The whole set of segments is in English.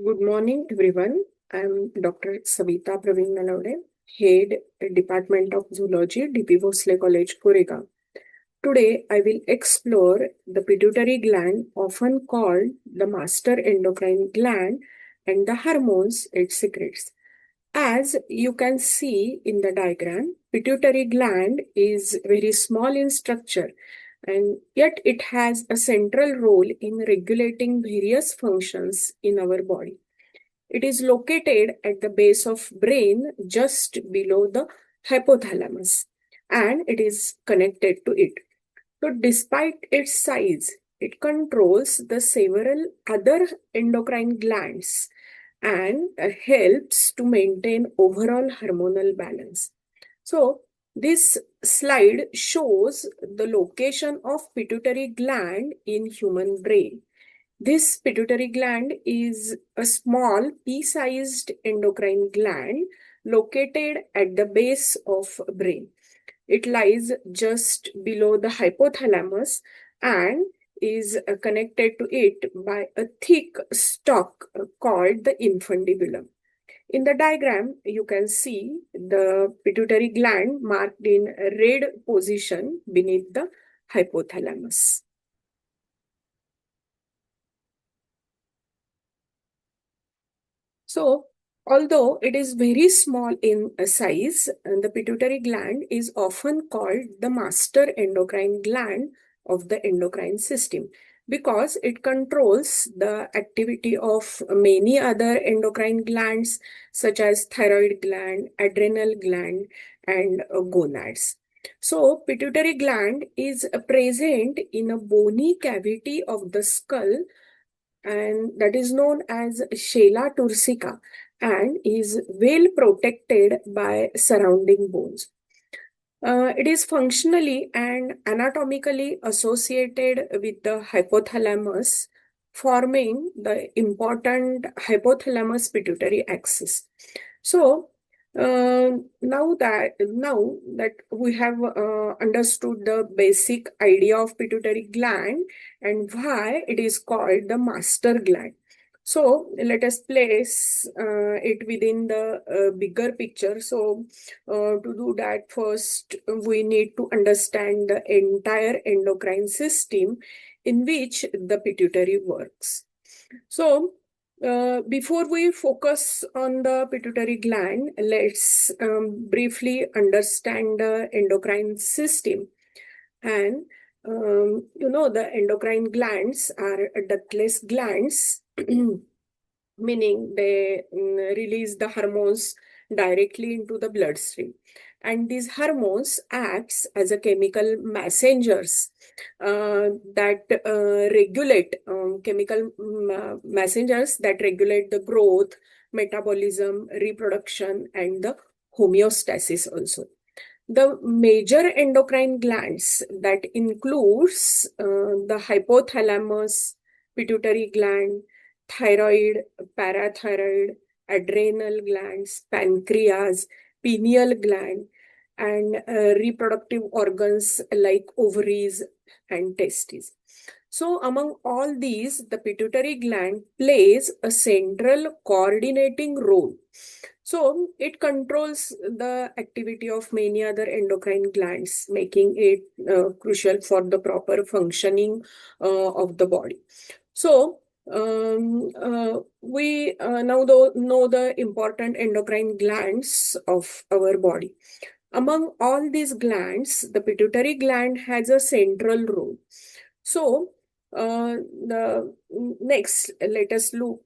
Good morning, everyone. I'm Dr. Savita Praveen Nalawade, Head Department of Zoology, DP Vosley College, Koregaon. Today, I will explore the pituitary gland, often called the master endocrine gland, and the hormones it secretes. As you can see in the diagram, pituitary gland is very small in structure, and yet it has a central role in regulating various functions in our body. It is located at the base of brain just below the hypothalamus, and it is connected to it. So despite its size, it controls the several other endocrine glands and helps to maintain overall hormonal balance. So this slide shows the location of pituitary gland in human brain. This pituitary gland is a small pea-sized endocrine gland located at the base of brain. It lies just below the hypothalamus and is connected to it by a thick stalk called the infundibulum. In the diagram, you can see the pituitary gland marked in red position beneath the hypothalamus. So, although it is very small in size, the pituitary gland is often called the master endocrine gland of the endocrine system because it controls the activity of many other endocrine glands such as thyroid gland, adrenal gland, and gonads. So, pituitary gland is present in a bony cavity of the skull, and that is known as Shela turcica and is well protected by surrounding bones. It is functionally and anatomically associated with the hypothalamus, forming the important hypothalamus pituitary axis. So, now that we have understood the basic idea of pituitary gland and why it is called the master gland. So let us place it within the bigger picture. So to do that, first we need to understand the entire endocrine system in which the pituitary works. So before we focus on the pituitary gland, let's briefly understand the endocrine system. And the endocrine glands are ductless glands, meaning they release the hormones directly into the bloodstream. And these hormones acts as a chemical messengers that regulate chemical messengers that regulate the growth, metabolism, reproduction, and the homeostasis also. The major endocrine glands that includes the hypothalamus, pituitary gland, thyroid, parathyroid, adrenal glands, pancreas, pineal gland, and reproductive organs like ovaries and testes. So, among all these, the pituitary gland plays a central coordinating role. So, it controls the activity of many other endocrine glands, making it crucial for the proper functioning of the body. So, we now know the important endocrine glands of our body. Among all these glands, the pituitary gland has a central role. So, the next, let us look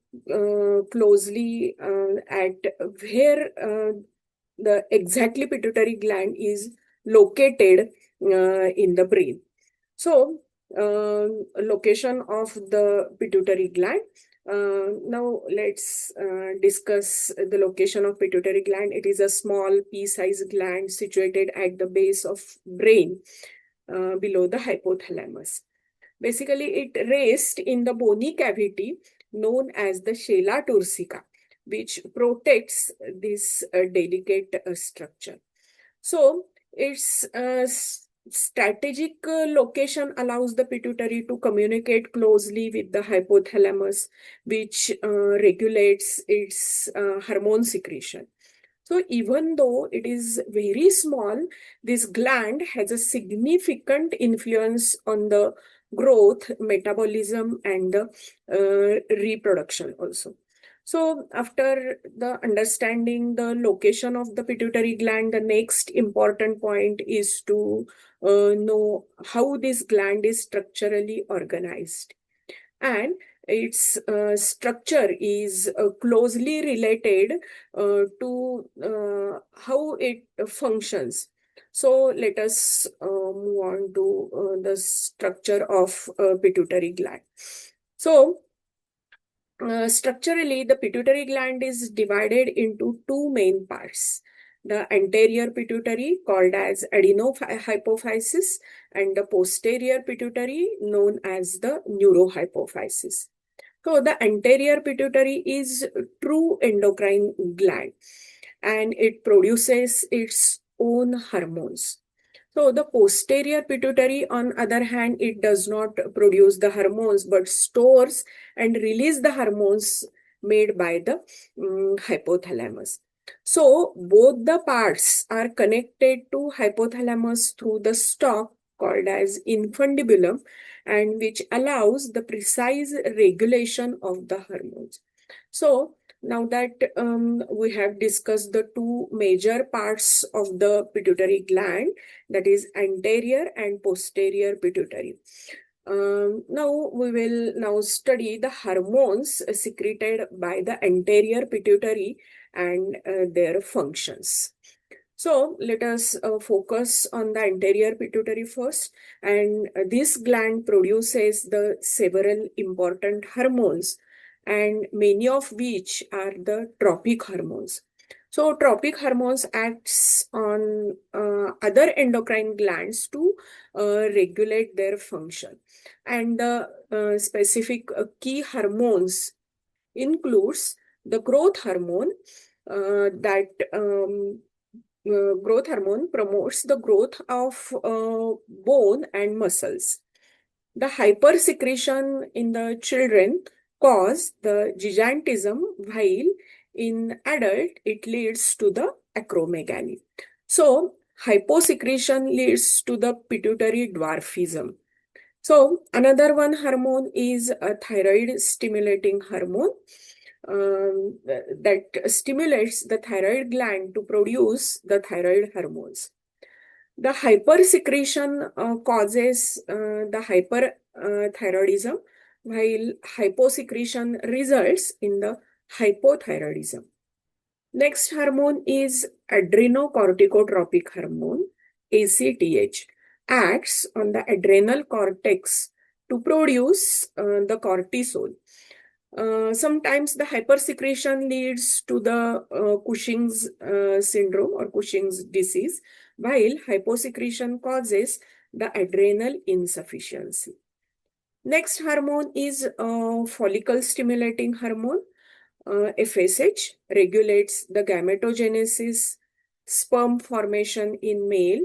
closely at where the exactly pituitary gland is located in the brain. So, location of the pituitary gland. Now let's discuss the location of pituitary gland. It is a small pea-sized gland situated at the base of brain below the hypothalamus. Basically, it rests in the bony cavity known as the Shela turcica, which protects this delicate structure. So, its Strategic location allows the pituitary to communicate closely with the hypothalamus, which regulates its hormone secretion. So even though it is very small, this gland has a significant influence on the growth, metabolism, and the reproduction also. So after the understanding the location of the pituitary gland, the next important point is to know how this gland is structurally organized. And its structure is closely related to how it functions. So let us move on to the structure of pituitary gland. So structurally, the pituitary gland is divided into two main parts. The anterior pituitary, called as adenohypophysis, and the posterior pituitary, known as the neurohypophysis. So the anterior pituitary is true endocrine gland, and it produces its own hormones. So the posterior pituitary, on other hand, it does not produce the hormones but stores and release the hormones made by the hypothalamus. So both the parts are connected to hypothalamus through the stalk called as infundibulum, and which allows the precise regulation of the hormones. So now that we have discussed the two major parts of the pituitary gland, that is anterior and posterior pituitary. Now we will now study the hormones secreted by the anterior pituitary and their functions. So let us focus on the anterior pituitary first. And this gland produces the several important hormones, and many of which are the tropic hormones. So tropic hormones acts on other endocrine glands to regulate their function. And the specific key hormones includes the growth hormone, that growth hormone promotes the growth of bone and muscles. The hypersecretion in the children cause the gigantism, while in adult it leads to the acromegaly. So hyposecretion leads to the pituitary dwarfism. So another one hormone is a thyroid stimulating hormone, that stimulates the thyroid gland to produce the thyroid hormones. The hypersecretion causes the hyperthyroidism, while hyposecretion results in the hypothyroidism. Next hormone is adrenocorticotropic hormone, ACTH, acts on the adrenal cortex to produce the cortisol. Sometimes the hypersecretion leads to the Cushing's syndrome or Cushing's disease, while hyposecretion causes the adrenal insufficiency. Next hormone is follicle stimulating hormone, FSH, regulates the gametogenesis, sperm formation in male,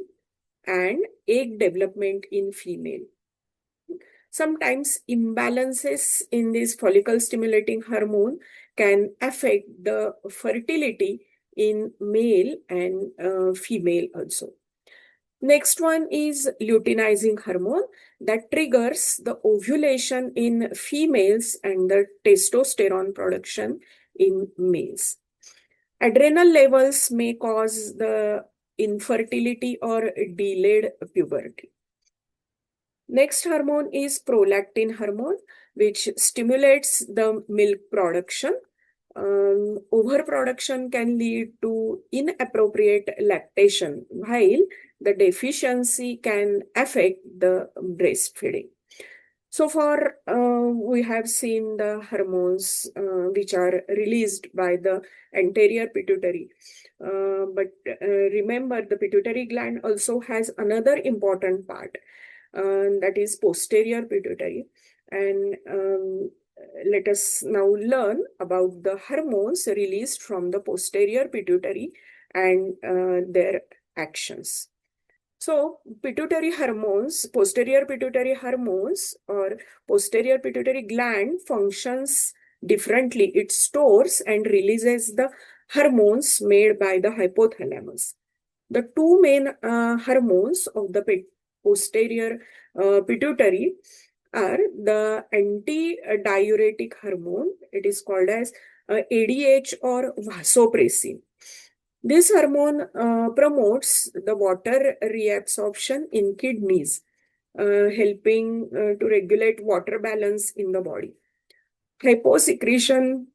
and egg development in female. Sometimes imbalances in this follicle stimulating hormone can affect the fertility in male and female also. Next one is luteinizing hormone that triggers the ovulation in females and the testosterone production in males. Adrenal levels may cause the infertility or delayed puberty. Next hormone is prolactin hormone, which stimulates the milk production. Overproduction can lead to inappropriate lactation, while the deficiency can affect the breastfeeding. So far, we have seen the hormones which are released by the anterior pituitary. But remember, the pituitary gland also has another important part, that is posterior pituitary. And let us now learn about the hormones released from the posterior pituitary and their actions. So, pituitary hormones, posterior pituitary hormones or posterior pituitary gland functions differently. It stores and releases the hormones made by the hypothalamus. The two main hormones of the posterior pituitary are the antidiuretic hormone. It is called as ADH or vasopressin. This hormone promotes the water reabsorption in kidneys, helping to regulate water balance in the body. Hyposecretion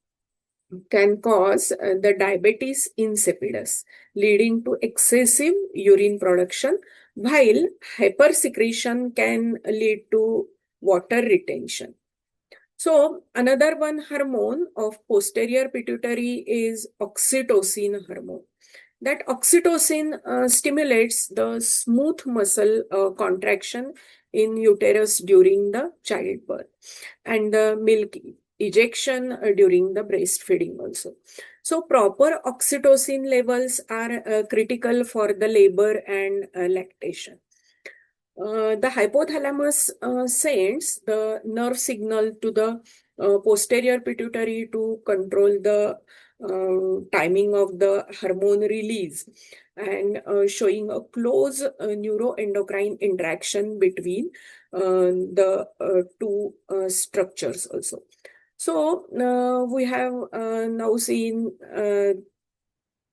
can cause the diabetes insipidus, leading to excessive urine production, while hypersecretion can lead to water retention. So, another one hormone of posterior pituitary is oxytocin hormone. That oxytocin stimulates the smooth muscle contraction in uterus during the childbirth and the milk ejection during the breastfeeding also. So proper oxytocin levels are critical for the labor and lactation. The hypothalamus sends the nerve signal to the posterior pituitary to control the timing of the hormone release and showing a close neuroendocrine interaction between the two structures also. So we have now seen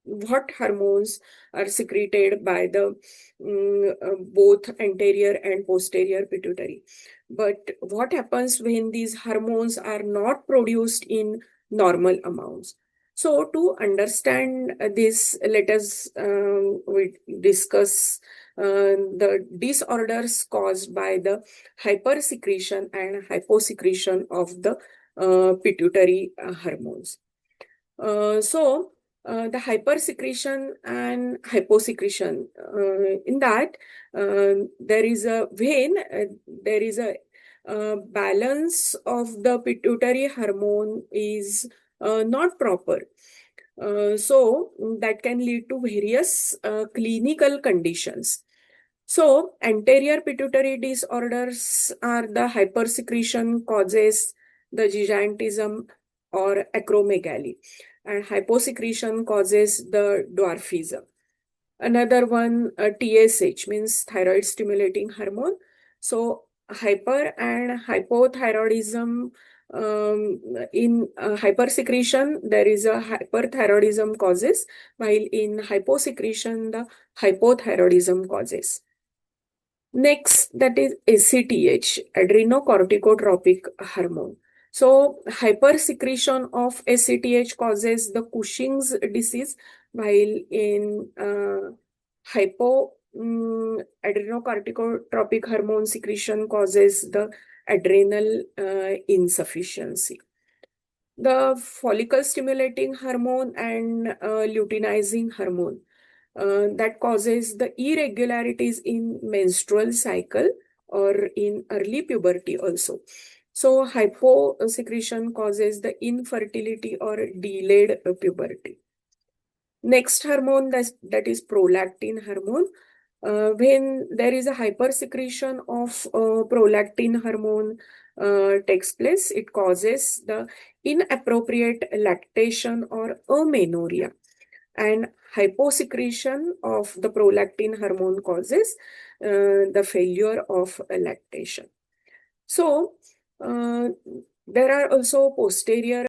what hormones are secreted by the both anterior and posterior pituitary. But what happens when these hormones are not produced in normal amounts? So to understand this, let us we discuss the disorders caused by the hypersecretion and hyposecretion of the pituitary hormones. The hypersecretion and hyposecretion, in that there is a there is a balance of the pituitary hormone is not proper. So that can lead to various clinical conditions. So anterior pituitary disorders are the hypersecretion causes the gigantism or acromegaly, and hyposecretion causes the dwarfism. Another one, TSH, means thyroid stimulating hormone. So hyper and hypothyroidism, in hypersecretion, there is a hyperthyroidism causes, while in hyposecretion, the hypothyroidism causes. Next, that is ACTH, adrenocorticotropic hormone. So, hypersecretion of ACTH causes the Cushing's disease, while in adrenocorticotropic hormone secretion causes the adrenal insufficiency. The follicle stimulating hormone and luteinizing hormone that causes the irregularities in menstrual cycle or in early puberty also. So hyposecretion causes the infertility or delayed puberty. Next hormone that is prolactin hormone. When there is a hypersecretion of prolactin hormone takes place, it causes the inappropriate lactation or amenorrhea, and hyposecretion of the prolactin hormone causes the failure of lactation. So, there are also posterior